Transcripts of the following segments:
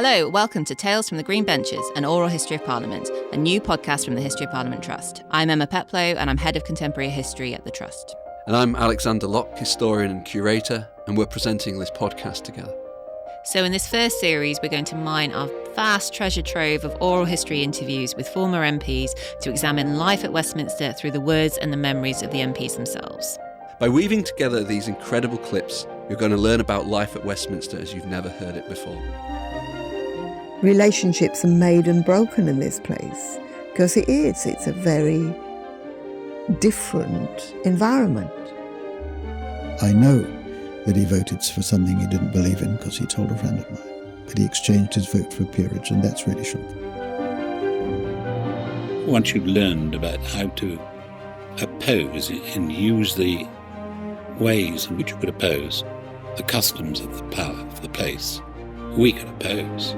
Hello, welcome to Tales from the Green Benches, an oral history of Parliament, a new podcast from the History of Parliament Trust. I'm Emma Peplow and I'm Head of Contemporary History at the Trust. And I'm Alexander Locke, historian and curator, and we're presenting this podcast together. So in this first series, we're going to mine our vast treasure trove of oral history interviews with former MPs to examine life at Westminster through the words and the memories of the MPs themselves. By weaving together these incredible clips, you're going to learn about life at Westminster as you've never heard it before. Relationships are made and broken in this place because it's a very different environment. I know that he voted for something he didn't believe in because he told a friend of mine, but he exchanged his vote for a peerage, and that's really shocking. Once you've learned about how to oppose and use the ways in which you could oppose the customs of the power of the place, we could oppose.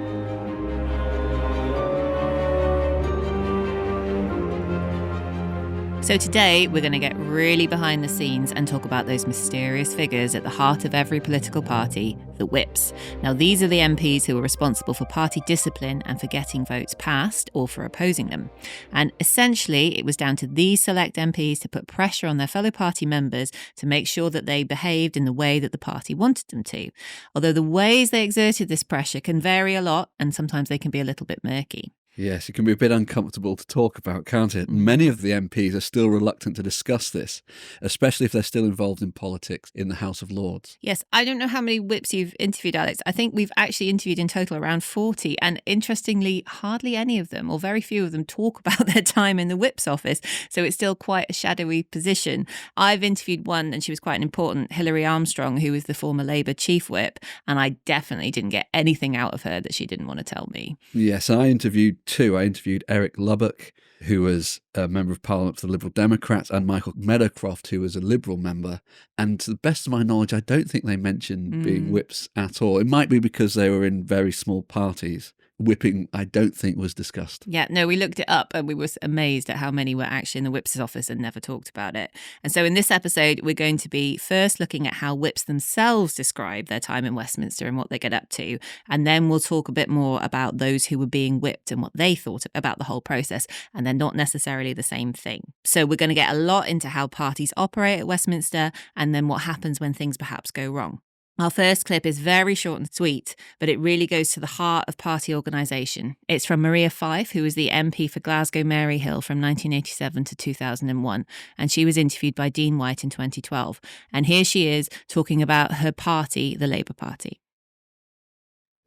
So today we're going to get really behind the scenes and talk about those mysterious figures at the heart of every political party, the whips. Now these are the MPs who are responsible for party discipline and for getting votes passed or for opposing them. And essentially it was down to these select MPs to put pressure on their fellow party members to make sure that they behaved in the way that the party wanted them to. Although the ways they exerted this pressure can vary a lot and sometimes they can be a little bit murky. Yes, it can be a bit uncomfortable to talk about, can't it? Many of the MPs are still reluctant to discuss this, especially if they're still involved in politics in the House of Lords. Yes, I don't know how many whips you've interviewed, Alex. I think we've actually interviewed in total around 40, and interestingly, hardly any of them, or very few of them, talk about their time in the whip's office, so it's still quite a shadowy position. I've interviewed one, and she was quite an important, Hilary Armstrong, who was the former Labour chief whip, and I definitely didn't get anything out of her that she didn't want to tell me. Yes, I interviewed two. I interviewed Eric Lubbock, who was a member of Parliament for the Liberal Democrats, and Michael Meadowcroft, who was a Liberal member. And to the best of my knowledge, I don't think they mentioned being whips at all. It might be because they were in very small parties. Whipping, I don't think, was discussed. Yeah, no, we looked it up and we were amazed at how many were actually in the whips' office and never talked about it. And so in this episode, we're going to be first looking at how whips themselves describe their time in Westminster and what they get up to. And then we'll talk a bit more about those who were being whipped and what they thought about the whole process. And they're not necessarily the same thing. So we're going to get a lot into how parties operate at Westminster and then what happens when things perhaps go wrong. Our first clip is very short and sweet, but it really goes to the heart of party organisation. It's from Maria Fyfe, who was the MP for Glasgow Maryhill from 1987 to 2001, and she was interviewed by Dean White in 2012. And here she is talking about her party, the Labour Party.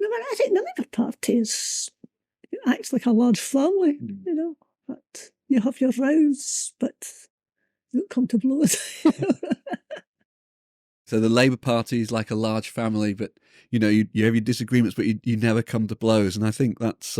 I think the Labour Party acts like a large family, but you have your rows, but you don't come to blows. So the Labour Party is like a large family, but, you have your disagreements, but you never come to blows. And I think that's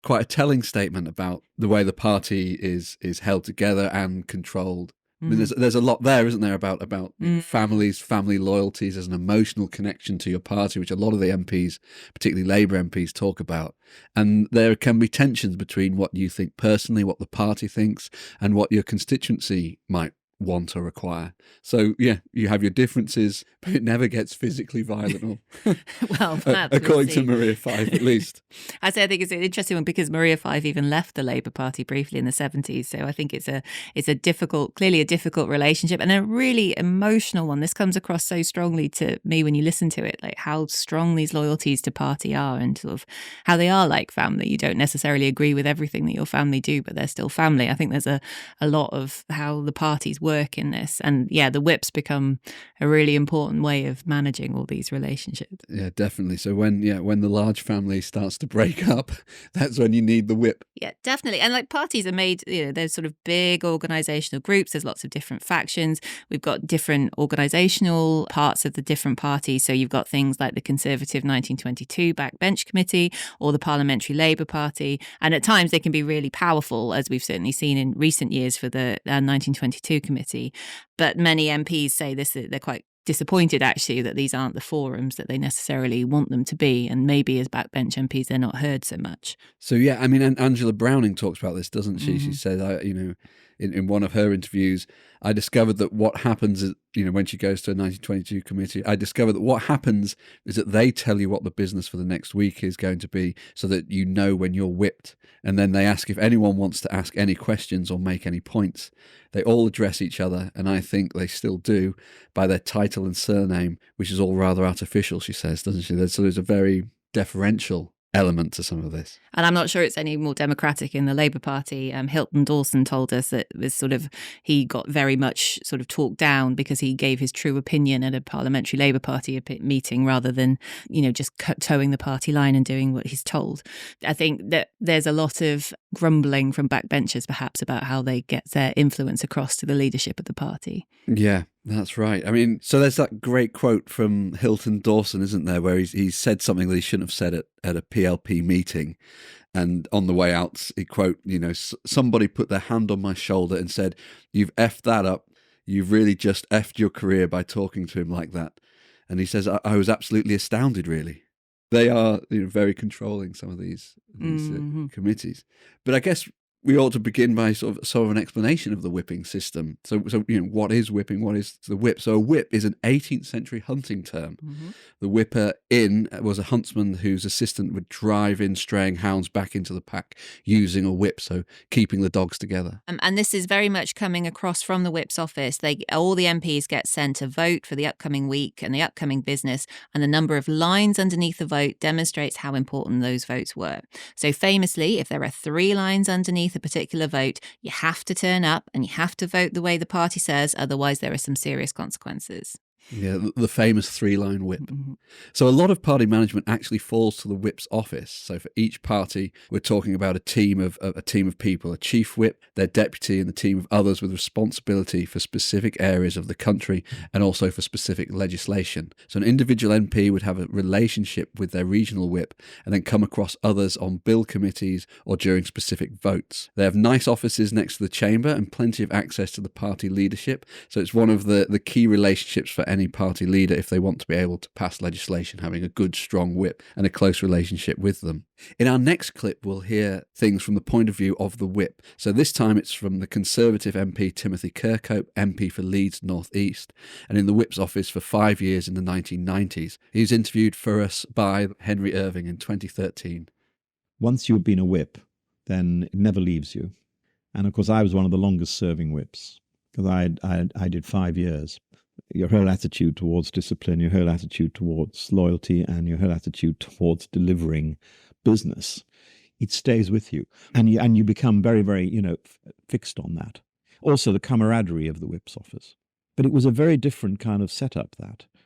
quite a telling statement about the way the party is held together and controlled. I mean, there's a lot there, isn't there, about families, family loyalties. There's an emotional connection to your party, which a lot of the MPs, particularly Labour MPs, talk about. And there can be tensions between what you think personally, what the party thinks, and what your constituency might want or require. So yeah, you have your differences, but it never gets physically violent. Well, according to Maria Fyfe, at least. I think it's an interesting one because Maria Fyfe even left the Labour Party briefly in the 70s. So I think it's clearly a difficult relationship and a really emotional one. This comes across so strongly to me when you listen to it, like how strong these loyalties to party are and sort of how they are like family. You don't necessarily agree with everything that your family do, but they're still family. I think there's a lot of how the parties work in this, and yeah, the whips become a really important way of managing all these relationships. Yeah, definitely. So when the large family starts to break up, that's when you need the whip. Yeah, definitely. And like parties are made, there's sort of big organisational groups. There's lots of different factions. We've got different organisational parts of the different parties. So you've got things like the Conservative 1922 Backbench Committee or the Parliamentary Labour Party. And at times they can be really powerful, as we've certainly seen in recent years for the 1922 committee. But many MPs say this, they're quite disappointed actually that these aren't the forums that they necessarily want them to be, and maybe as backbench MPs they're not heard so much. So yeah, I mean, and Angela Browning talks about this, doesn't she? She says, in one of her interviews, I discovered that what happens is, when she goes to a 1922 committee, I discovered that what happens is that they tell you what the business for the next week is going to be so that you know when you're whipped. And then they ask if anyone wants to ask any questions or make any points. They all address each other, and I think they still do, by their title and surname, which is all rather artificial, she says, doesn't she? So there's a very deferential element to some of this. And I'm not sure it's any more democratic in the Labour Party. Hilton Dawson told us that it was he got very much sort of talked down because he gave his true opinion at a parliamentary Labour Party meeting rather than, just towing the party line and doing what he's told. I think that there's a lot of grumbling from backbenchers perhaps about how they get their influence across to the leadership of the party. Yeah. That's right. I mean, so there's that great quote from Hilton Dawson, isn't there, where he said something that he shouldn't have said at a PLP meeting. And on the way out, he quote, somebody put their hand on my shoulder and said, "You've effed that up. You've really just effed your career by talking to him like that." And he says, I was absolutely astounded, really. They are very controlling, some of these committees. But I guess we ought to begin by sort of an explanation of the whipping system. So what is whipping? What is the whip? So a whip is an 18th century hunting term. Mm-hmm. The whipper in was a huntsman whose assistant would drive in straying hounds back into the pack using a whip, so keeping the dogs together. And this is very much coming across from the whip's office. All the MPs get sent a vote for the upcoming week and the upcoming business, and the number of lines underneath the vote demonstrates how important those votes were. So famously, if there are 3 lines underneath a particular vote, you have to turn up and you have to vote the way the party says, otherwise there are some serious consequences. Yeah, the famous 3-line whip. Mm-hmm. So a lot of party management actually falls to the whip's office. So for each party, we're talking about a team of people, a chief whip, their deputy, and a team of others with responsibility for specific areas of the country and also for specific legislation. So an individual MP would have a relationship with their regional whip and then come across others on bill committees or during specific votes. They have nice offices next to the chamber and plenty of access to the party leadership. So it's one of the key relationships for any party leader if they want to be able to pass legislation, having a good, strong whip and a close relationship with them. In our next clip, we'll hear things from the point of view of the whip. So this time it's from the Conservative MP Timothy Kirkhope, MP for Leeds North East, and in the whip's office for 5 years in the 1990s. He was interviewed for us by Henry Irving in 2013. Once you've been a whip, then it never leaves you. And of course, I was one of the longest serving whips because I did 5 years. Your whole attitude towards discipline, your whole attitude towards loyalty, and your whole attitude towards delivering business, it stays with you. And you become very, very, fixed on that. Also, the camaraderie of the whip's office. But it was a very different kind of setup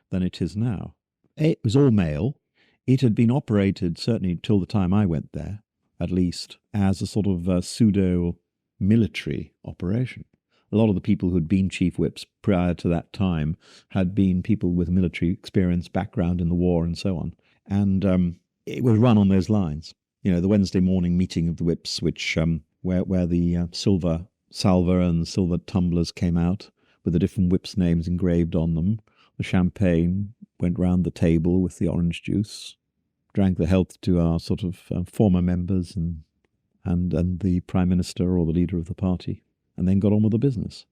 than it is now. It was all male. It had operated, certainly till the time I went there, at least, as a sort of pseudo-military operation. A lot of the people who had been chief whips prior to that time had been people with military experience, background in the war and so on. And it was run on those lines. The Wednesday morning meeting of the whips, which where the silver salver and silver tumblers came out with the different whips' names engraved on them. The champagne went round the table with the orange juice, drank the health to our sort of former members and the Prime Minister or the leader of the party, and then got on with the business.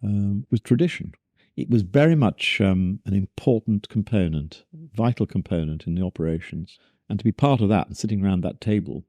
It was tradition. It was very much an important component, vital component in the operations. And to be part of that and sitting around that table.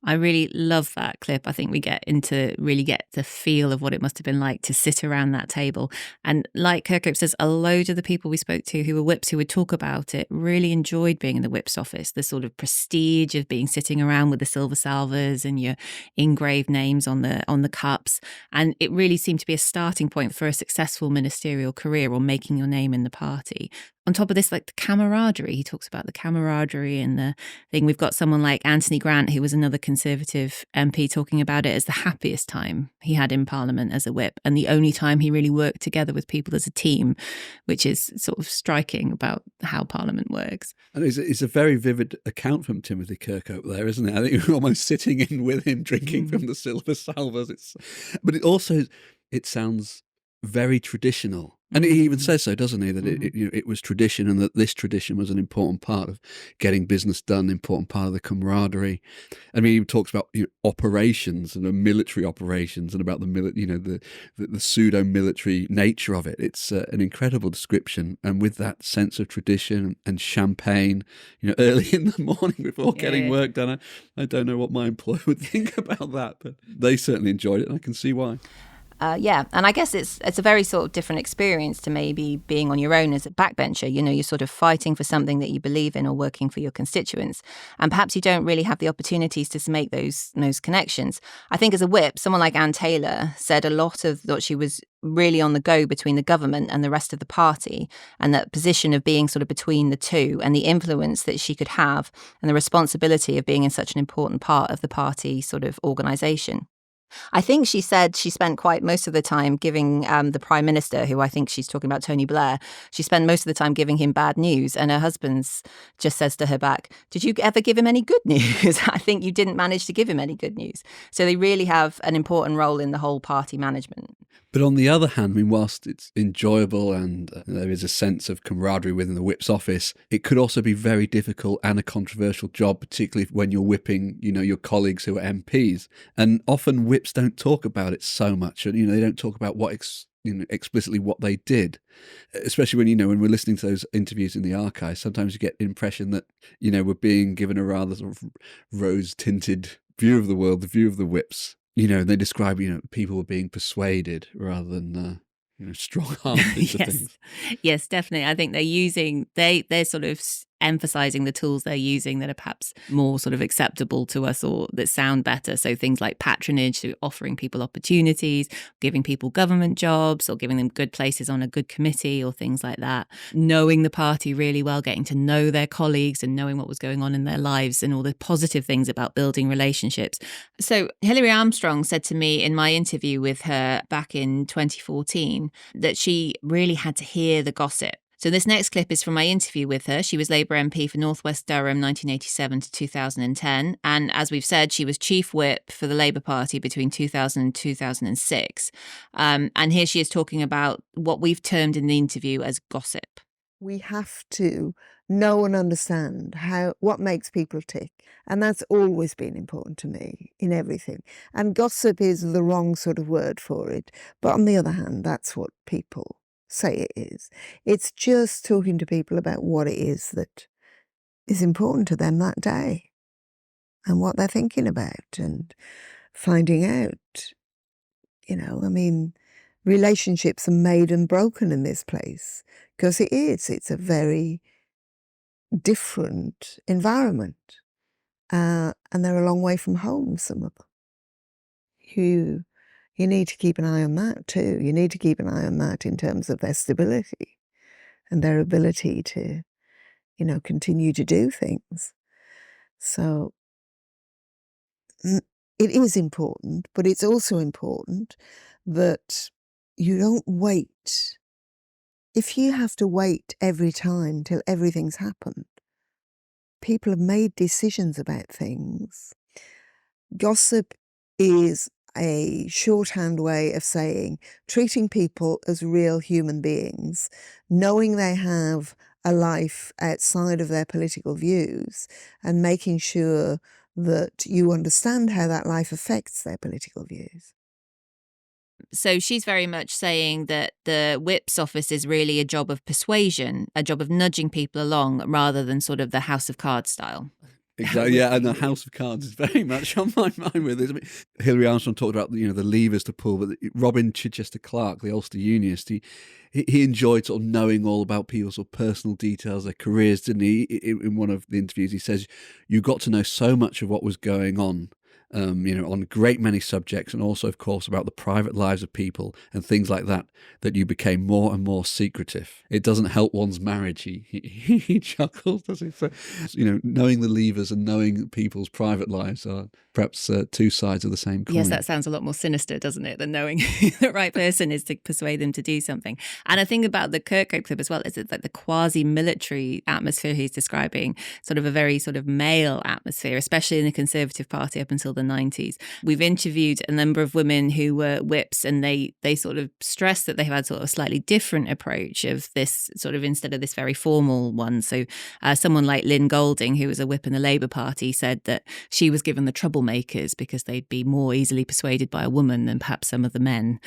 I really love that clip. I think we get the feel of what it must have been like to sit around that table. And like Kirkhope says, a load of the people we spoke to who were whips who would talk about it really enjoyed being in the whip's office, the sort of prestige of sitting around with the silver salvers and your engraved names on the cups. And it really seemed to be a starting point for a successful ministerial career or making your name in the party. On top of this, like the camaraderie, he talks about the camaraderie and the thing. We've got someone like Anthony Grant, who was another Conservative MP, talking about it as the happiest time he had in Parliament as a whip and the only time he really worked together with people as a team, which is sort of striking about how Parliament works. And it's a very vivid account from Timothy Kirkhope there, isn't it? I think you're almost sitting in with him, drinking from the silver salvers. But it sounds very traditional. And he even says so, doesn't he, that it was tradition, and that this tradition was an important part of getting business done, important part of the camaraderie. I mean, he talks about operations and military operations, and about the pseudo-military nature of it. It's an incredible description, and with that sense of tradition and champagne, early in the morning before getting work done. I don't know what my employer would think about that, but they certainly enjoyed it, and I can see why. And I guess it's a very sort of different experience to maybe being on your own as a backbencher. You're sort of fighting for something that you believe in or working for your constituents. And perhaps you don't really have the opportunities to make those connections. I think as a whip, someone like Anne Taylor said a lot of that she was really on the go between the government and the rest of the party, and that position of being sort of between the two, and the influence that she could have, and the responsibility of being in such an important part of the party sort of organisation. I think she said she spent quite most of the time giving the Prime Minister, who I think she's talking about Tony Blair, she spent most of the time giving him bad news. And her husband's just says to her back, "Did you ever give him any good news?" I think you didn't manage to give him any good news. So they really have an important role in the whole party management. But on the other hand, I mean, whilst it's enjoyable and there is a sense of camaraderie within the whip's office, it could also be very difficult and a controversial job, particularly when you're whipping, your colleagues who are MPs. And often whips don't talk about it so much, and they don't talk about what explicitly what they did, especially when we're listening to those interviews in the archive. Sometimes you get the impression that we're being given a rather sort of rose-tinted view of the world, the view of the whips. They describe, people were being persuaded rather than, strong-armed into things. Yes, definitely. I think they're sort of emphasizing the tools they're using that are perhaps more sort of acceptable to us or that sound better. So things like patronage, so offering people opportunities, giving people government jobs, or giving them good places on a good committee, or things like that. Knowing the party really well, getting to know their colleagues and knowing what was going on in their lives, and all the positive things about building relationships. So Hilary Armstrong said to me in my interview with her back in 2014 that she really had to hear the gossip. So this next clip is from my interview with her. She was Labour MP for North West Durham 1987 to 2010. And as we've said, she was Chief Whip for the Labour Party between 2000 and 2006. And here she is talking about what we've termed in the interview as gossip. We have to know and understand what makes people tick. And that's always been important to me in everything. And gossip is the wrong sort of word for it. But on the other hand, that's what people say it is. It's just talking to people about what it is that is important to them that day and what they're thinking about, and finding out, relationships are made and broken in this place because it's a very different environment, and they're a long way from home, some of them. You need to keep an eye on that too. You need to keep an eye on that in terms of their stability and their ability to, continue to do things. So it is important, but it's also important that you don't wait. If you have to wait every time till everything's happened, people have made decisions about things. Gossip is a shorthand way of saying treating people as real human beings, knowing they have a life outside of their political views, and making sure that you understand how that life affects their political views. So she's very much saying that the whip's office is really a job of persuasion, a job of nudging people along, rather than sort of the House of Cards style. Exactly, yeah, and the House of Cards is very much on my mind with this. I mean, Hilary Armstrong talked about the levers to pull, but Robin Chichester-Clark, the Ulster Unionist, he enjoyed sort of knowing all about people's sort of personal details, their careers, didn't he? In one of the interviews, he says you got to know so much of what was going on. On a great many subjects, and also, of course, about the private lives of people and things like that, that you became more and more secretive. It doesn't help one's marriage, he chuckles, does he? So, knowing the levers and knowing people's private lives are perhaps two sides of the same coin. Yes, that sounds a lot more sinister, doesn't it, than knowing who the right person is to persuade them to do something. And I think about the Kirkhope clip as well, is it like the quasi-military atmosphere he's describing, sort of a very sort of male atmosphere, especially in the Conservative Party up until the the 90s. We've interviewed a number of women who were whips, and they sort of stress that they've had sort of a slightly different approach of this sort of, instead of this very formal one. So someone like Lynn Golding, who was a whip in the Labour Party, said that she was given the troublemakers because they'd be more easily persuaded by a woman than perhaps some of the men.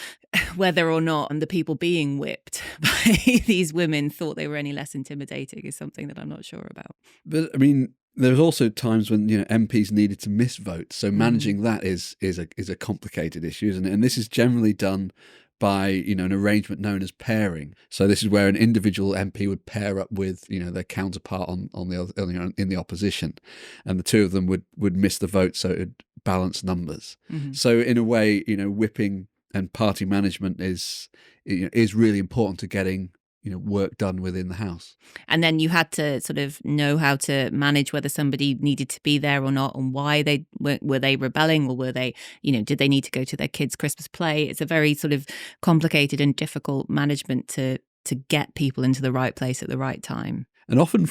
Whether or not the people being whipped by these women thought they were any less intimidating is something that I'm not sure about. But I mean, there's also times when, you know, MPs needed to miss votes, so managing that is a complicated issue, isn't it? And this is generally done by, you know, an arrangement known as pairing. So this is where an individual MP would pair up with, you know, their counterpart on the other, in the opposition, and the two of them would miss the vote, so it would balance numbers. So in a way, you know, whipping and party management is really important to getting, you know, work done within the House. And then you had to sort of know how to manage whether somebody needed to be there or not, and why they were they rebelling, or were they, you know, did they need to go to their kids' Christmas play? It's a very sort of complicated and difficult management to get people into the right place at the right time. And often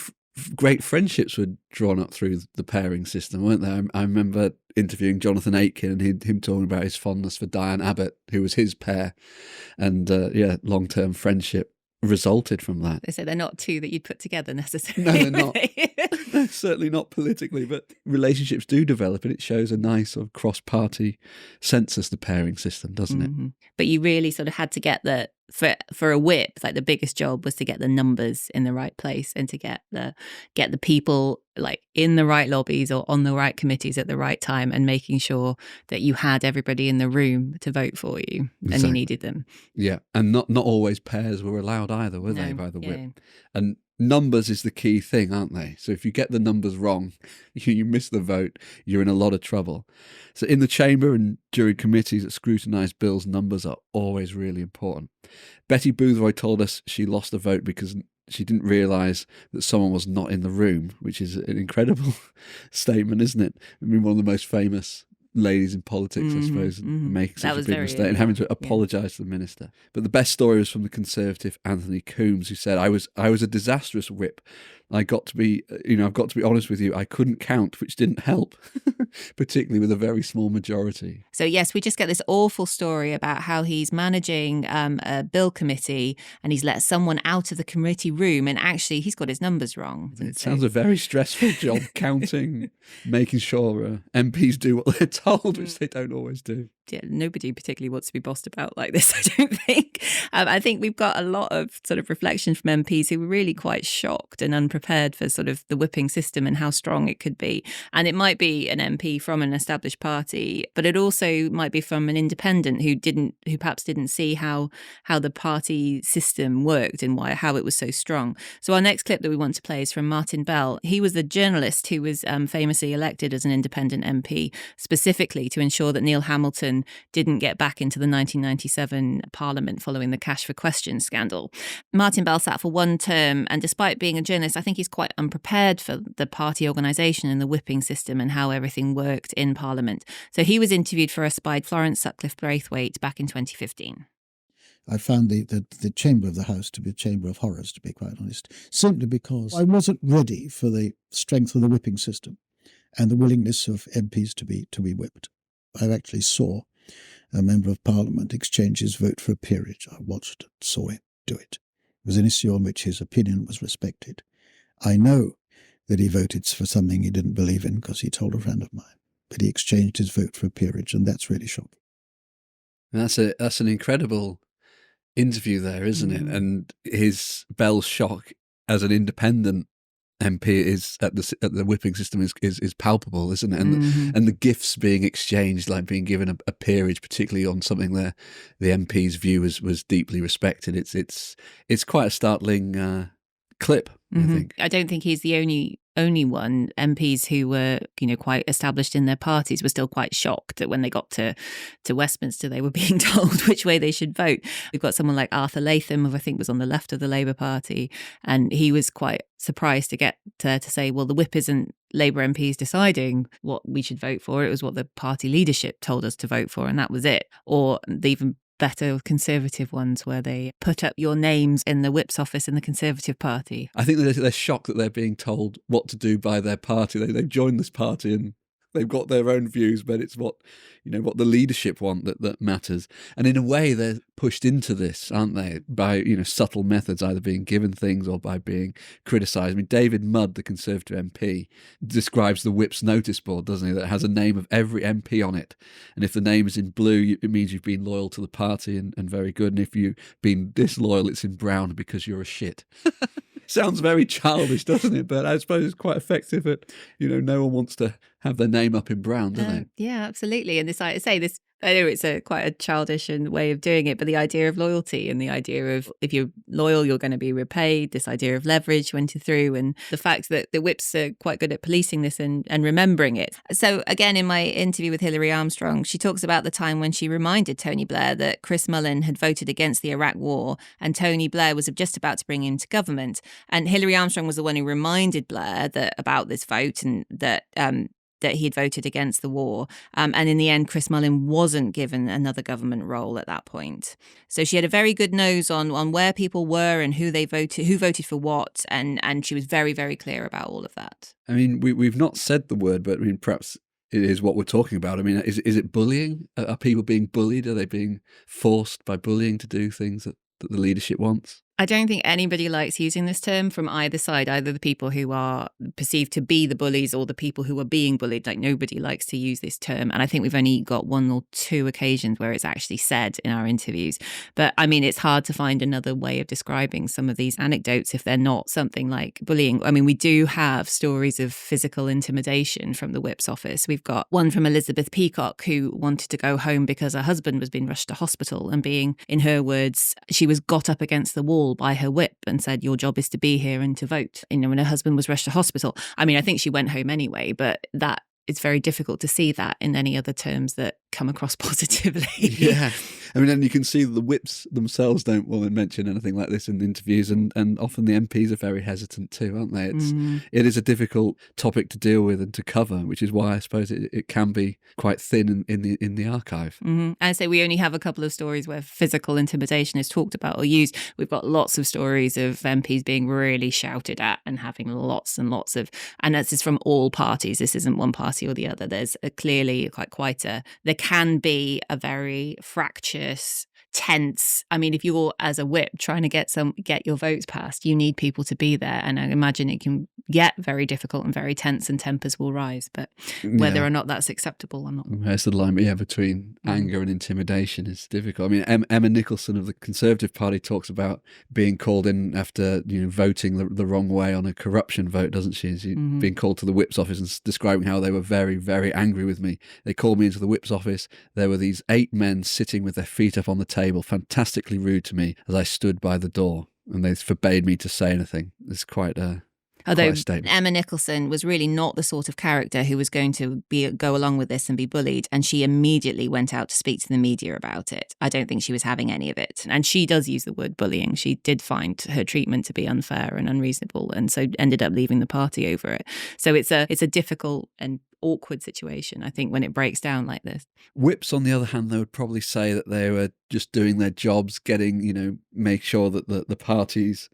great friendships were drawn up through the pairing system, weren't there? I remember interviewing Jonathan Aitken and him talking about his fondness for Diane Abbott, who was his pair, and long-term friendship resulted from that. They say they're not two that you'd put together necessarily. No, they're not. No, certainly not politically, but relationships do develop, and it shows a nice sort of cross-party census, the pairing system, doesn't it? But you really sort of had to get for a whip, like the biggest job was to get the numbers in the right place and to get the people like in the right lobbies or on the right committees at the right time, and making sure that you had everybody in the room to vote for you. Exactly. And you needed them. Yeah, and not always pairs were allowed either, were they, by the whip? And numbers is the key thing, aren't they? So if you get the numbers wrong, you miss the vote, you're in a lot of trouble. So in the chamber and during committees that scrutinise bills, numbers are always really important. Betty Boothroyd told us she lost a vote because she didn't realise that someone was not in the room, which is an incredible statement, isn't it? I mean, one of the most famous ladies in politics, I suppose, making such a big mistake and having to apologise to the minister. But the best story was from the Conservative Anthony Coombs, who said, I was a disastrous whip. I've got to be honest with you, I couldn't count, which didn't help, particularly with a very small majority. So yes, we just get this awful story about how he's managing a bill committee and he's let someone out of the committee room, and actually he's got his numbers wrong. It sounds a very stressful job, counting, making sure MPs do what they're told, which they don't always do. Yeah, nobody particularly wants to be bossed about like this, I don't think. I think we've got a lot of sort of reflection from MPs who were really quite shocked and unprepared for sort of the whipping system and how strong it could be. And it might be an MP from an established party, but it also might be from an independent who perhaps didn't see how the party system worked and how it was so strong. So our next clip that we want to play is from Martin Bell. He was the journalist who was famously elected as an independent MP, specifically to ensure that Neil Hamilton didn't get back into the 1997 Parliament following the Cash for Questions scandal. Martin Bell sat for one term, and despite being a journalist, I think he's quite unprepared for the party organisation and the whipping system and how everything worked in Parliament. So he was interviewed for us by Florence Sutcliffe-Braithwaite back in 2015. I found the chamber of the House to be a chamber of horrors, to be quite honest, simply because I wasn't ready for the strength of the whipping system and the willingness of MPs to be whipped. I actually saw a member of Parliament exchange his vote for a peerage. I watched it, saw him do it. It was an issue on which his opinion was respected. I know that he voted for something he didn't believe in because he told a friend of mine, but he exchanged his vote for a peerage, and that's really shocking. That's an incredible interview there, isn't it? And his Bell's shock as an independent MP is at the whipping system is palpable, isn't it? And the gifts being exchanged, like being given a peerage, particularly on something there the MP's view was deeply respected. It's quite a startling clip, I think. I don't think he's the only one. MPs who were, quite established in their parties were still quite shocked that when they got to Westminster, they were being told which way they should vote. We've got someone like Arthur Latham, who I think was on the left of the Labour Party, and he was quite surprised to get to say, well, the whip isn't Labour MPs deciding what we should vote for. It was what the party leadership told us to vote for, and that was it. Or the even better Conservative ones where they put up your names in the whip's office in the Conservative Party. I think they're shocked that they're being told what to do by their party. They've joined this party and they've got their own views, but it's what the leadership want that matters. And in a way, they're pushed into this, aren't they, by subtle methods, either being given things or by being criticised. I mean, David Mudd, the Conservative MP, describes the whip's notice board, doesn't he? That has a name of every MP on it, and if the name is in blue, it means you've been loyal to the party and very good. And if you've been disloyal, it's in brown because you're a shit. Sounds very childish, doesn't it? But I suppose it's quite effective at, no one wants to have their name up in brown, do they? Yeah, absolutely. And I know it's quite a childish way of doing it, but the idea of loyalty and the idea of if you're loyal, you're going to be repaid, this idea of leverage went through, and the fact that the whips are quite good at policing this and remembering it. So again, in my interview with Hilary Armstrong, she talks about the time when she reminded Tony Blair that Chris Mullin had voted against the Iraq War and Tony Blair was just about to bring him to government. And Hilary Armstrong was the one who reminded Blair about this vote and that he had voted against the war. And in the end, Chris Mullin wasn't given another government role at that point. So she had a very good nose on where people were and who voted for what. And she was very, very clear about all of that. I mean, we've not said the word, but I mean, perhaps it is what we're talking about. I mean, is it bullying? Are people being bullied? Are they being forced by bullying to do things that the leadership wants? I don't think anybody likes using this term from either side, either the people who are perceived to be the bullies or the people who are being bullied. Like, nobody likes to use this term. And I think we've only got 1 or 2 occasions where it's actually said in our interviews. But I mean, it's hard to find another way of describing some of these anecdotes if they're not something like bullying. I mean, we do have stories of physical intimidation from the whip's office. We've got one from Elizabeth Peacock, who wanted to go home because her husband was being rushed to hospital and being, in her words, she was got up against the wall by her whip and said, your job is to be here and to vote. When her husband was rushed to hospital. I mean, I think she went home anyway, but it's very difficult to see that in any other terms that come across positively. Yeah. I mean, and you can see that the whips themselves don't want to mention anything like this in the interviews, and often the MPs are very hesitant too, aren't they? It is a difficult topic to deal with and to cover, which is why I suppose it can be quite thin in the archive. And so we only have a couple of stories where physical intimidation is talked about or used. We've got lots of stories of MPs being really shouted at and having lots and lots of, and this is from all parties. This isn't one party or the other. There's clearly there can be a very fractious, tense. I mean, if you're as a whip trying to get your votes passed, you need people to be there, and I imagine it can get very difficult and very tense, and tempers will rise. But whether or not that's acceptable or not, there's the line between anger and intimidation is difficult. I mean, Emma Nicholson of the Conservative Party talks about being called in after voting the wrong way on a corruption vote, doesn't she? She's being called to the whip's office and describing how they were very, very angry with me. They called me into the whip's office. There were these 8 men sitting with their feet up on the table, fantastically rude to me as I stood by the door, and they forbade me to say anything. It's quite a statement. Emma Nicholson was really not the sort of character who was going to go along with this and be bullied, and she immediately went out to speak to the media about it. I don't think she was having any of it, and she does use the word bullying. She did find her treatment to be unfair and unreasonable, and so ended up leaving the party over it. So it's a difficult and awkward situation, I think, when it breaks down like this. Whips, on the other hand, they would probably say that they were just doing their jobs, getting, make sure that the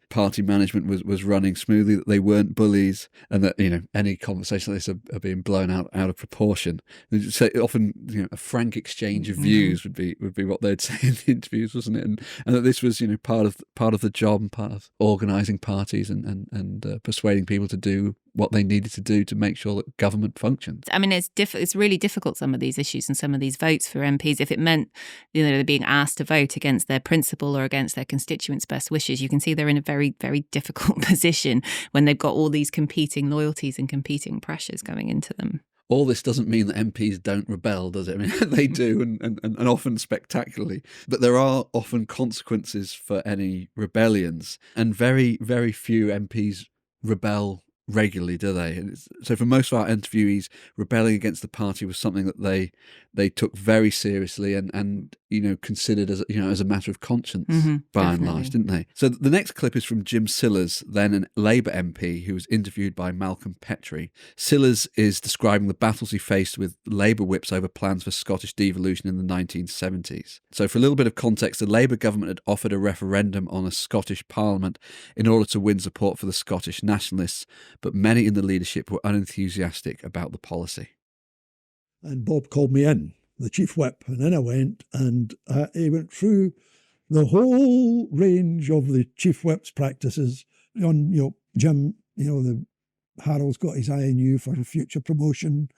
party management was running smoothly, that they weren't bullies, and that, any conversation like this are being blown out of proportion. So often, a frank exchange of views would be what they'd say in the interviews, wasn't it? And that this was, part of the job and part of organising parties and persuading people to do what they needed to do to make sure that government functioned. I mean, it's really difficult, some of these issues and some of these votes for MPs. If it meant, they're being asked to vote against their principle or against their constituents' best wishes, you can see they're in a very, very difficult position when they've got all these competing loyalties and competing pressures going into them. All this doesn't mean that MPs don't rebel, does it? I mean, they do, and often spectacularly. But there are often consequences for any rebellions, and very, very few MPs rebel regularly, do they? And so for most of our interviewees, rebelling against the party was something that they took very seriously and considered as a matter of conscience by and large, didn't they? So the next clip is from Jim Sillars, then a Labour MP, who was interviewed by Malcolm Petrie. Sillars is describing the battles he faced with Labour whips over plans for Scottish devolution in the 1970s. So for a little bit of context, the Labour government had offered a referendum on a Scottish Parliament in order to win support for the Scottish nationalists, but many in the leadership were unenthusiastic about the policy. And Bob called me in, the chief whip, and in I went, and he went through the whole range of the chief whip's practices on, Jim, Harold's got his eye on you for future promotion.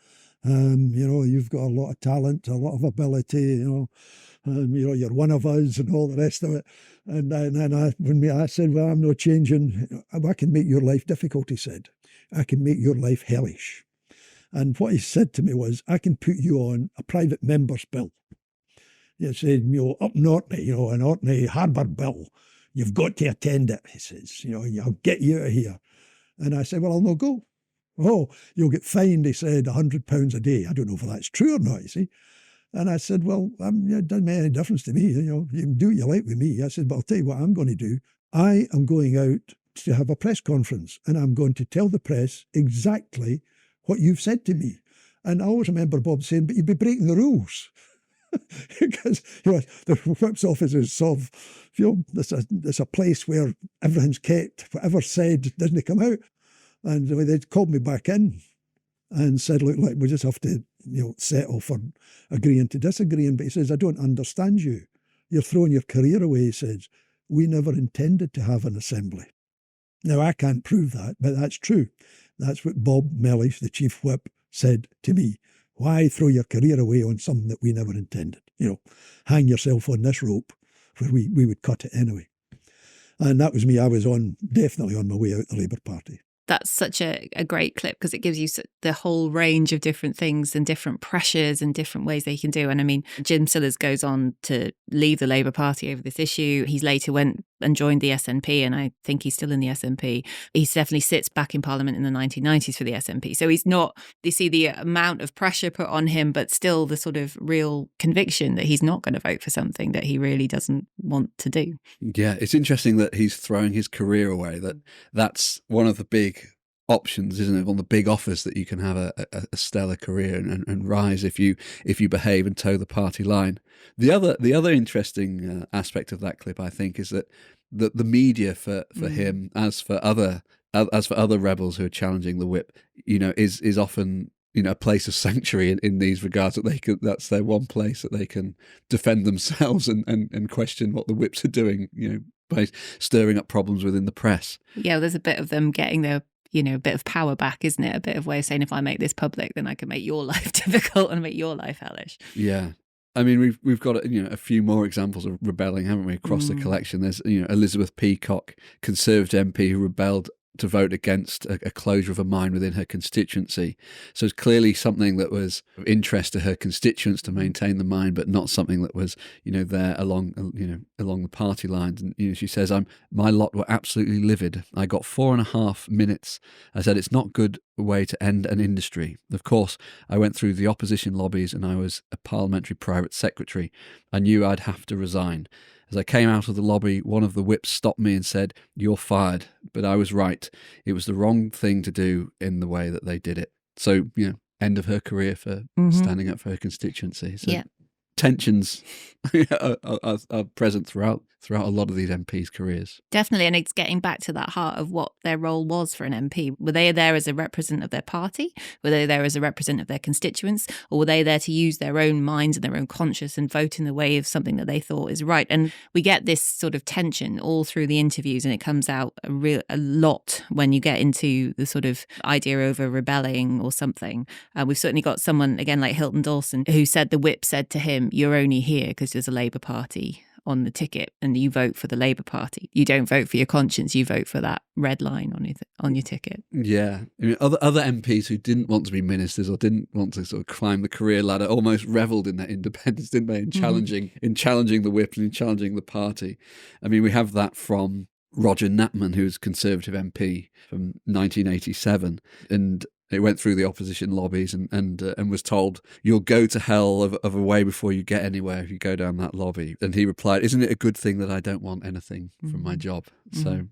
You've got a lot of talent, a lot of ability, you're one of us and all the rest of it. And then I said, well, I'm not changing. I can make your life difficult, he said. I can make your life hellish. And what he said to me was, I can put you on a private member's bill. He said, up in Orkney, an Orkney harbour bill. You've got to attend it, he says. I'll get you out of here. And I said, well, I'll not go. Oh, you'll get fined, he said, £100 a day. I don't know if that's true or not, you see. And I said, well, it doesn't make any difference to me. You can do what you like with me. I said, but I'll tell you what I'm going to do. I am going out to have a press conference, and I'm going to tell the press exactly what you've said to me. And I always remember Bob saying, but you'd be breaking the rules. Because the whip's office is sort of, there's a place where everything's kept. Whatever's said doesn't come out. And they called me back in and said, look, we just have to settle for agreeing to disagreeing. But he says, I don't understand you. You're throwing your career away, he says. We never intended to have an assembly. Now, I can't prove that, but that's true. That's what Bob Mellish, the chief whip, said to me. Why throw your career away on something that we never intended? Hang yourself on this rope where we would cut it anyway. And that was me. I was definitely on my way out the Labour Party. That's such a great clip because it gives you the whole range of different things and different pressures and different ways they can do. And I mean, Jim Sillars goes on to leave the Labour Party over this issue. He's later went and joined the SNP, and I think he's still in the SNP. He definitely sits back in Parliament in the 1990s for the SNP. So he's not, you see the amount of pressure put on him, but still the sort of real conviction that he's not going to vote for something that he really doesn't want to do. Yeah, it's interesting that he's throwing his career away. That's one of the big options, isn't it? On the big offers that you can have a stellar career and rise if you behave and toe the party line. The other interesting aspect of that clip, I think, is that the media for him, as for other rebels who are challenging the whip, is often a place of sanctuary in these regards, that that's their one place that they can defend themselves and question what the whips are doing, by stirring up problems within the press. Yeah, there's a bit of them getting their a bit of power back, isn't it? A bit of way of saying, if I make this public, then I can make your life difficult and make your life hellish. Yeah. I mean, we've got a few more examples of rebelling, haven't we, across the collection? There's Elizabeth Peacock, Conservative MP, who rebelled to vote against a closure of a mine within her constituency. So it's clearly something that was of interest to her constituents to maintain the mine, but not something that was, there along the party lines. And she says, my lot were absolutely livid. I got 4.5 minutes. I said, it's not good way to end an industry. Of course, I went through the opposition lobbies and I was a parliamentary private secretary. I knew I'd have to resign. As I came out of the lobby, one of the whips stopped me and said, "You're fired." But I was right. It was the wrong thing to do in the way that they did it. So, end of her career for standing up for her constituency. So tensions are present throughout a lot of these MPs' careers. Definitely, and it's getting back to that heart of what their role was for an MP. Were they there as a representative of their party? Were they there as a representative of their constituents? Or were they there to use their own minds and their own conscience and vote in the way of something that they thought is right? And we get this sort of tension all through the interviews, and it comes out a lot when you get into the sort of idea over rebelling or something. We've certainly got someone, again, like Hilton Dawson, who said the whip said to him, "You're only here because there's a Labour Party on the ticket and you vote for the Labour Party. You don't vote for your conscience, you vote for that red line on your ticket." Yeah. I mean, other MPs who didn't want to be ministers or didn't want to sort of climb the career ladder almost revelled in their independence, didn't they? In challenging the whip and in challenging the party. I mean, we have that from Roger Natman, who's Conservative MP from 1987, and it went through the opposition lobbies and was told, "You'll go to hell of a way before you get anywhere if you go down that lobby." And he replied, "Isn't it a good thing that I don't want anything from my job?" So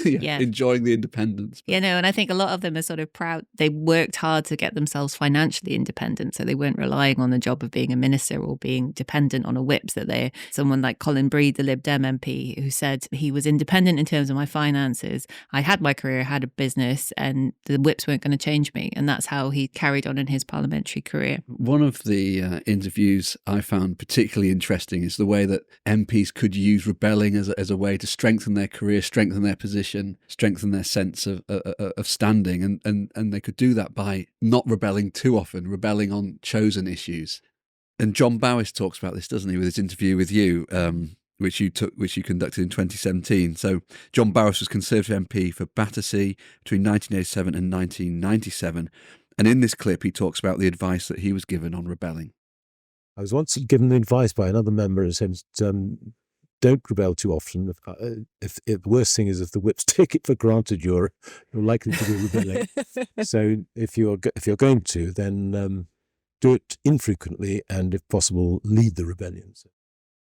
enjoying the independence. Yeah, no, and I think a lot of them are sort of proud. They worked hard to get themselves financially independent, so they weren't relying on the job of being a minister or being dependent on a whip. So someone like Colin Breed, the Lib Dem MP, who said he was independent in terms of my finances. I had my career, I had a business, and the whips weren't going to change me. disciplinary. And that's how he carried on in his parliamentary career. One of the interviews I found particularly interesting is the way that MPs could use rebelling as a way to strengthen their career, strengthen their position, strengthen their sense of standing. And they could do that by not rebelling too often, rebelling on chosen issues. And John Bowis talks about this, doesn't he, with his interview with you, which you conducted in 2017. So John Bowis was Conservative MP for Battersea between 1987 and 1997. And in this clip, he talks about the advice that he was given on rebelling. I was once given the advice by another member and said, don't rebel too often. If the worst thing is if the whips take it for granted, you're likely to be rebelling. So if you're going to, then do it infrequently and, if possible, lead the rebellion.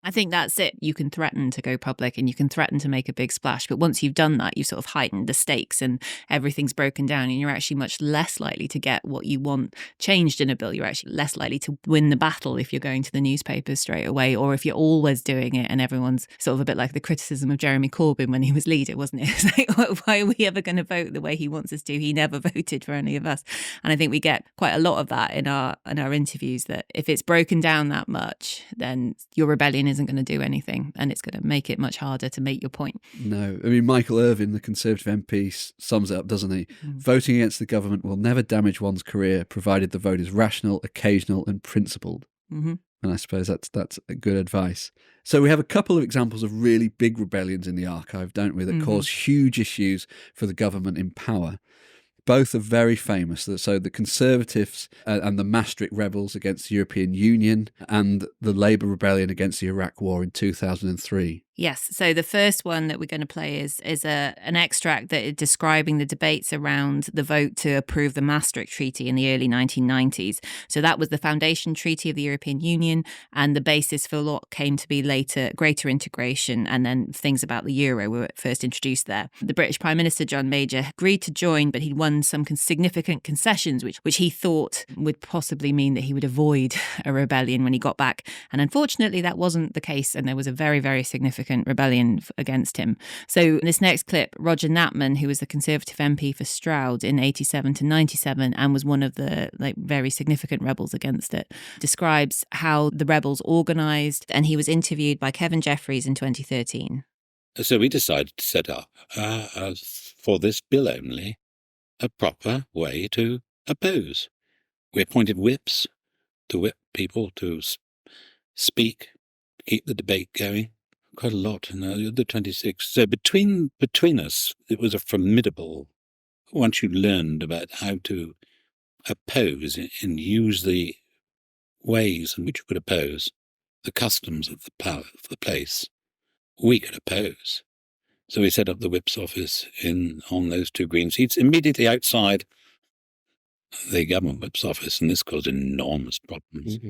I think that's it. You can threaten to go public and you can threaten to make a big splash. But once you've done that, you've sort of heightened the stakes and everything's broken down and you're actually much less likely to get what you want changed in a bill. You're actually less likely to win the battle if you're going to the newspapers straight away, or if you're always doing it and everyone's sort of a bit like the criticism of Jeremy Corbyn when he was leader, wasn't it? It's like, why are we ever going to vote the way he wants us to? He never voted for any of us. And I think we get quite a lot of that in our interviews, that if it's broken down that much, then your rebellion isn't going to do anything and it's going to make it much harder to make your point. No. I mean, Michael Irving, the Conservative MP, sums it up, doesn't he? Voting against the government will never damage one's career, provided the vote is rational, occasional and principled. And I suppose that's good advice. So we have a couple of examples of really big rebellions in the archive, don't we, that cause huge issues for the government in power. Both are very famous. So the Conservatives and the Maastricht rebels against the European Union, and the Labour rebellion against the Iraq War in 2003. Yes. So the first one that we're going to play is an extract that is describing the debates around the vote to approve the Maastricht Treaty in the early 1990s. So that was the foundation treaty of the European Union and the basis for what came to be later greater integration, and then things about the euro were first introduced there. The British Prime Minister, John Major, agreed to join, but he'd won some significant concessions, which he thought would possibly mean that he would avoid a rebellion when he got back. And unfortunately, that wasn't the case, and there was a very, very significant rebellion against him. So in this next clip, Roger Natman, who was the Conservative MP for Stroud in 87 to 97 and was one of the very significant rebels against it, describes how the rebels organised, and he was interviewed by Kevin Jeffreys in 2013. So we decided to set up, for this bill only, a proper way to oppose. We appointed whips to whip people to speak, keep the debate going. Quite a lot in the 26. So between us, it was a formidable. Once you learned about how to oppose and use the ways in which you could oppose the customs of the power of the place, we could oppose. So we set up the whip's office on those two green seats immediately outside the government whip's office, and this caused enormous problems.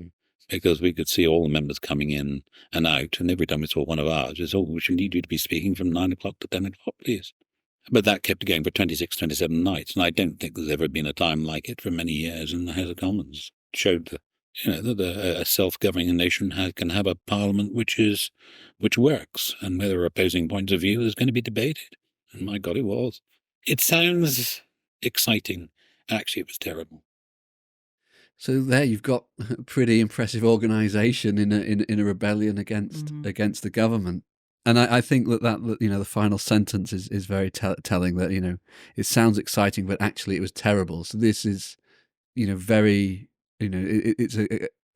Because we could see all the members coming in and out, and every time we saw one of ours, we said, we should need you to be speaking from 9 o'clock to 10 o'clock, please. But that kept going for 26, 27 nights, and I don't think there's ever been a time like it for many years in the House of Commons. It showed that a self-governing nation can have a parliament which works, and where there are opposing points of view is going to be debated. And my God, it was. It sounds exciting. Actually, it was terrible. So there you've got a pretty impressive organisation in a rebellion against the government. And I think that the final sentence is very telling, that, it sounds exciting, but actually it was terrible. So this is, very, it's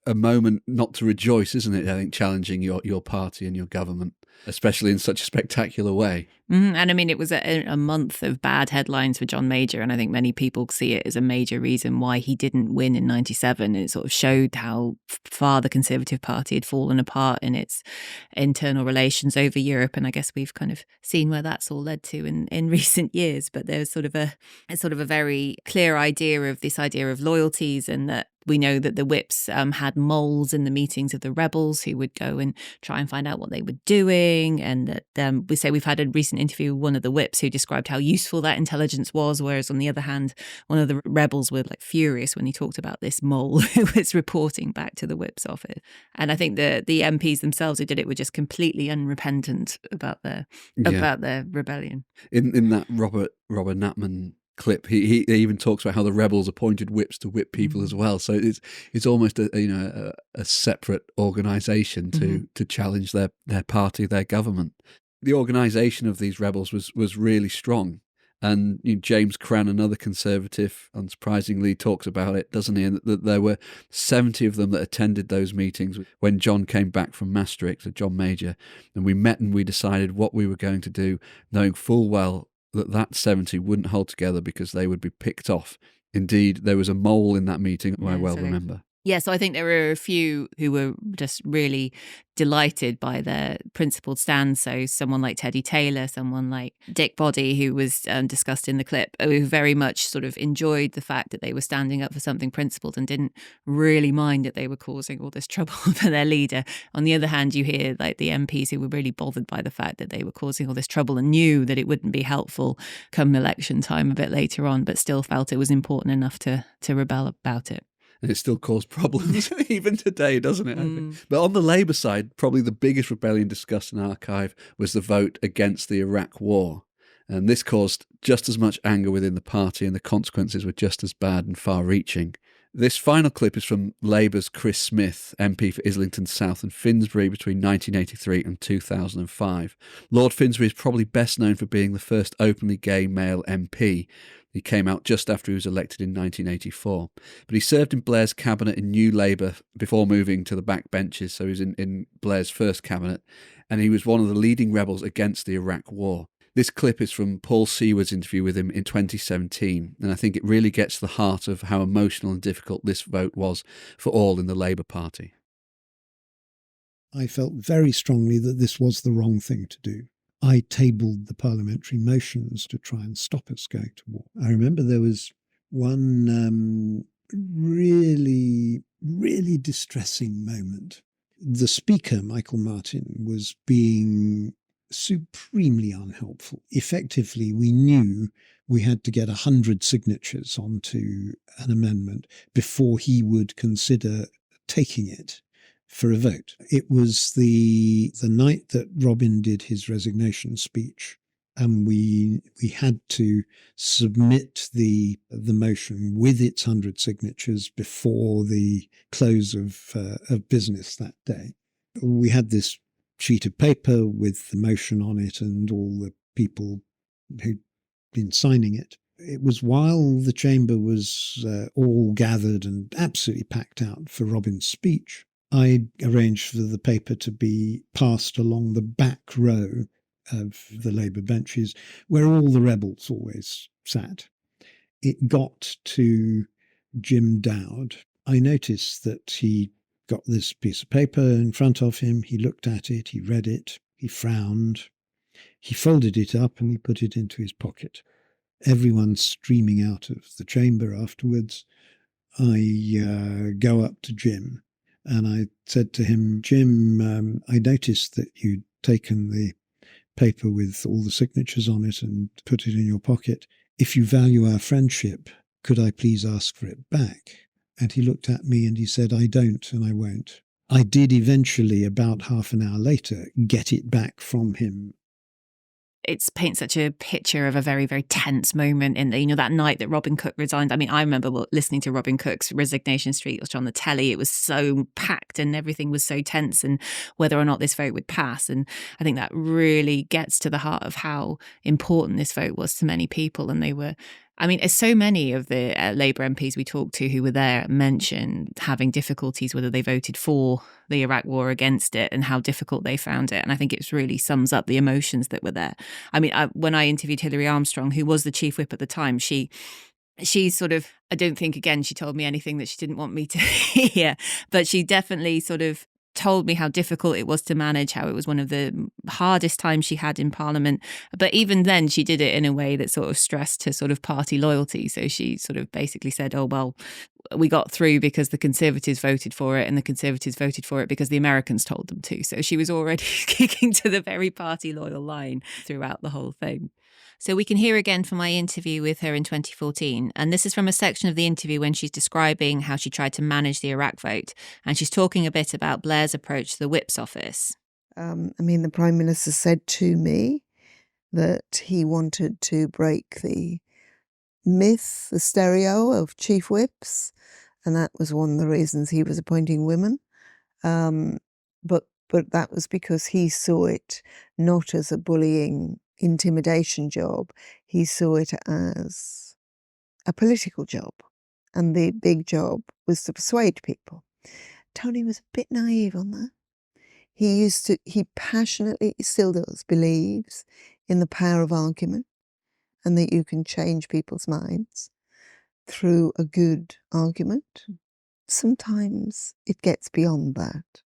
a moment not to rejoice, isn't it? I think challenging your party and your government, especially in such a spectacular way. And I mean, it was a month of bad headlines for John Major, and I think many people see it as a major reason why he didn't win in 97. It sort of showed how far the Conservative Party had fallen apart in its internal relations over Europe, and I guess we've kind of seen where that's all led to in recent years. But there's sort of a very clear idea of loyalties, and that we know that the whips had moles in the meetings of the rebels who would go and try and find out what they were doing. And that we've had a recent interview with one of the whips who described how useful that intelligence was, whereas on the other hand, one of the rebels were furious when he talked about this mole who was reporting back to the whip's office. And I think the MPs themselves who did it were just completely unrepentant about their rebellion. In that Robert Natman clip, he even talks about how the rebels appointed whips to whip people as well. So it's almost a separate organisation to challenge their party, their government. The organisation of these rebels was really strong. And James Cran, another Conservative, unsurprisingly talks about it, doesn't he? And that there were 70 of them that attended those meetings when John came back from Maastricht, so John Major, and we met and we decided what we were going to do, knowing full well that 70 wouldn't hold together because they would be picked off. Indeed, there was a mole in that meeting, I remember. Yeah, so I think there were a few who were just really delighted by their principled stand. So someone like Teddy Taylor, someone like Dick Body, who was discussed in the clip, who very much sort of enjoyed the fact that they were standing up for something principled and didn't really mind that they were causing all this trouble for their leader. On the other hand, you hear like the MPs who were really bothered by the fact that they were causing all this trouble and knew that it wouldn't be helpful come election time a bit later on, but still felt it was important enough to rebel about it. And it still caused problems even today, doesn't it? I think. But on the Labour side, probably the biggest rebellion discussed in Archive was the vote against the Iraq War. And this caused just as much anger within the party, and the consequences were just as bad and far-reaching. This final clip is from Labour's Chris Smith, MP for Islington South and Finsbury between 1983 and 2005. Lord Finsbury is probably best known for being the first openly gay male MP. He came out just after he was elected in 1984. But he served in Blair's cabinet in New Labour before moving to the back benches, so he was in Blair's first cabinet, and he was one of the leading rebels against the Iraq War. This clip is from Paul Seward's interview with him in 2017, and I think it really gets to the heart of how emotional and difficult this vote was for all in the Labour Party. I felt very strongly that this was the wrong thing to do. I tabled the parliamentary motions to try and stop us going to war. I remember there was one really, really distressing moment. The Speaker, Michael Martin, was being supremely unhelpful. Effectively, we knew we had to get 100 signatures onto an amendment before he would consider taking it for a vote. It was the night that Robin did his resignation speech, and we had to submit the motion with its 100 signatures before the close of business that day. We had this sheet of paper with the motion on it and all the people who'd been signing it. It was while the chamber was all gathered and absolutely packed out for Robin's speech. I arranged for the paper to be passed along the back row of the Labour benches, where all the rebels always sat. It got to Jim Dowd. I noticed that he got this piece of paper in front of him. He looked at it, he read it, he frowned. He folded it up and he put it into his pocket. Everyone streaming out of the chamber afterwards. I go up to Jim. And I said to him, Jim, I noticed that you'd taken the paper with all the signatures on it and put it in your pocket. If you value our friendship, could I please ask for it back? And he looked at me and he said, I don't and I won't. I did eventually, about half an hour later, get it back from him. It paints such a picture of a very, very tense moment in the, that night that Robin Cook resigned. I mean, I remember listening to Robin Cook's resignation speech on the telly. It was so packed and everything was so tense, and whether or not this vote would pass. And I think that really gets to the heart of how important this vote was to many people. And they were, I mean, so many of the Labour MPs we talked to who were there mentioned having difficulties whether they voted for the Iraq War or against it and how difficult they found it. And I think it really sums up the emotions that were there. I mean, when I interviewed Hilary Armstrong, who was the chief whip at the time, she sort of, I don't think, again, she told me anything that she didn't want me to hear, but she definitely sort of told me how difficult it was to manage, how it was one of the hardest times she had in Parliament. But even then, she did it in a way that sort of stressed her sort of party loyalty. So she sort of basically said, oh, well, we got through because the Conservatives voted for it, and the Conservatives voted for it because the Americans told them to. So she was already kicking to the very party loyal line throughout the whole thing. So we can hear again from my interview with her in 2014. And this is from a section of the interview when she's describing how she tried to manage the Iraq vote. And she's talking a bit about Blair's approach to the whip's office. The Prime Minister said to me that he wanted to break the myth, the stereo of chief whips, and that was one of the reasons he was appointing women. But that was because he saw it not as a bullying, intimidation job. He saw it as a political job, and the big job was to persuade people. Tony was a bit naive on that. He passionately, still does, believes in the power of argument and that you can change people's minds through a good argument. Sometimes it gets beyond that.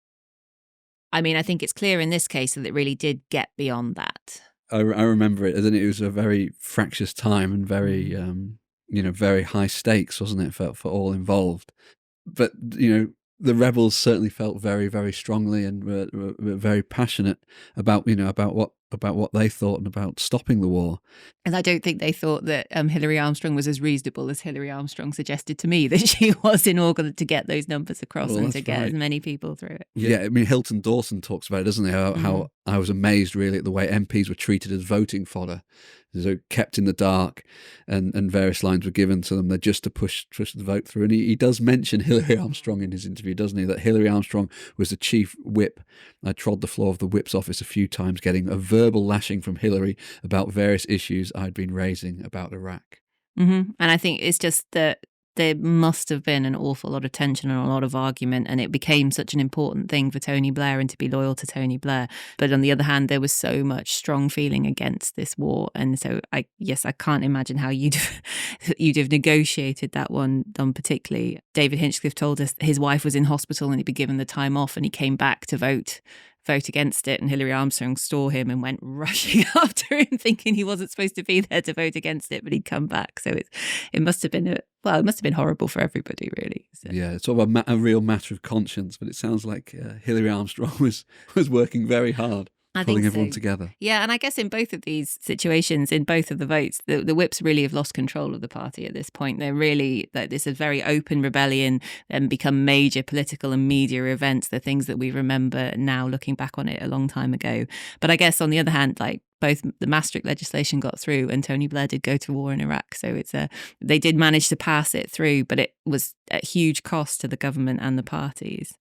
I mean, I think it's clear in this case that it really did get beyond that. I remember it, and it was a very fractious time and very, very high stakes, wasn't it, for all involved? But, the rebels certainly felt very, very strongly and were very passionate about what they thought and about stopping the war. And I don't think they thought that Hilary Armstrong was as reasonable as Hilary Armstrong suggested to me that she was in order to get those numbers across and to get as many people through it. Yeah, I mean, Hilton Dawson talks about it, doesn't he? How I was amazed really at the way MPs were treated as voting fodder. So kept in the dark, and various lines were given to them. They're just to push the vote through. And he does mention Hilary Armstrong in his interview, doesn't he? That Hilary Armstrong was the chief whip. I trod the floor of the whip's office a few times, getting a verbal lashing from Hilary about various issues I'd been raising about Iraq. Mm-hmm. And I think it's just that there must have been an awful lot of tension and a lot of argument, and it became such an important thing for Tony Blair and to be loyal to Tony Blair. But on the other hand, there was so much strong feeling against this war, and so I can't imagine how you'd have negotiated that one particularly. David Hinchcliffe told us his wife was in hospital and he'd be given the time off, and he came back to vote against it, and Hilary Armstrong saw him and went rushing after him, thinking he wasn't supposed to be there to vote against it, but he'd come back. So it must have been horrible for everybody, really. So. Yeah, it's sort of a real matter of conscience, but it sounds like Hilary Armstrong was working very hard. Pulling everyone together. Yeah, and I guess in both of these situations, in both of the votes, the whips really have lost control of the party at this point. They're really, this is a very open rebellion and become major political and media events. They're things that we remember now looking back on it a long time ago. But I guess on the other hand, both the Maastricht legislation got through and Tony Blair did go to war in Iraq. So they did manage to pass it through, but it was at huge cost to the government and the parties.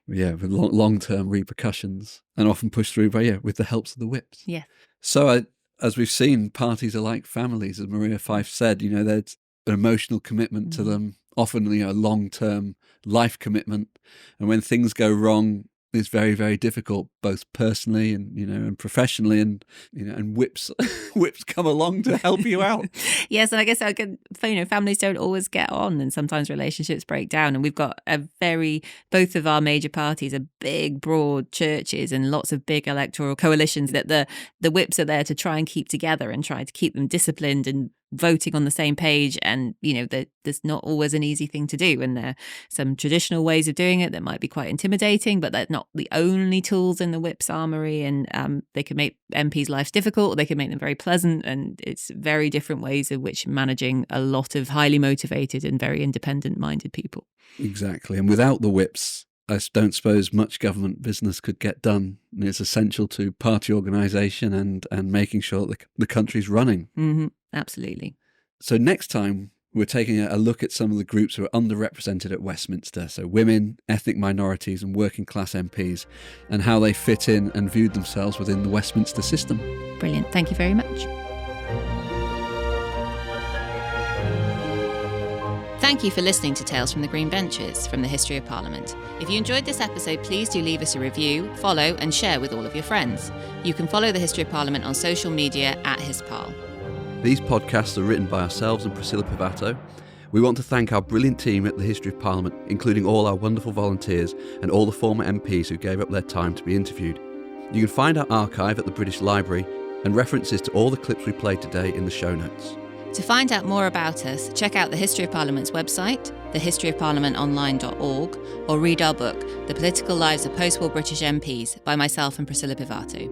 Yeah, with long-term repercussions, and often pushed through with the helps of the whips. Yeah. So as we've seen, parties are like families, as Maria Fyfe said. There's an emotional commitment to them, often a long-term life commitment, and when things go wrong, it's very, very difficult, both personally and and professionally, and whips come along to help you out. Yes, and I guess families don't always get on, and sometimes relationships break down. And we've got both of our major parties are big, broad churches and lots of big electoral coalitions that the whips are there to try and keep together and try to keep them disciplined and voting on the same page. And there's not always an easy thing to do, and there are some traditional ways of doing it that might be quite intimidating, but they're not the only tools in the whip's armory, and they can make MPs' lives difficult, or they can make them very pleasant, and it's very different ways of which managing a lot of highly motivated and very independent minded people. Exactly. And without the whips, I don't suppose much government business could get done. It's essential to party organisation and making sure that the country's running. Mm-hmm. Absolutely. So next time, we're taking a look at some of the groups who are underrepresented at Westminster, so women, ethnic minorities and working class MPs, and how they fit in and viewed themselves within the Westminster system. Brilliant. Thank you very much. Thank you for listening to Tales from the Green Benches from the History of Parliament. If you enjoyed this episode, please do leave us a review, follow and share with all of your friends. You can follow the History of Parliament on social media at HistParl. These podcasts are written by ourselves and Priscilla Pivato. We want to thank our brilliant team at the History of Parliament, including all our wonderful volunteers and all the former MPs who gave up their time to be interviewed. You can find our archive at the British Library and references to all the clips we played today in the show notes. To find out more about us, check out the History of Parliament's website, thehistoryofparliamentonline.org, or read our book, The Political Lives of Post-War British MPs, by myself and Priscilla Pivato.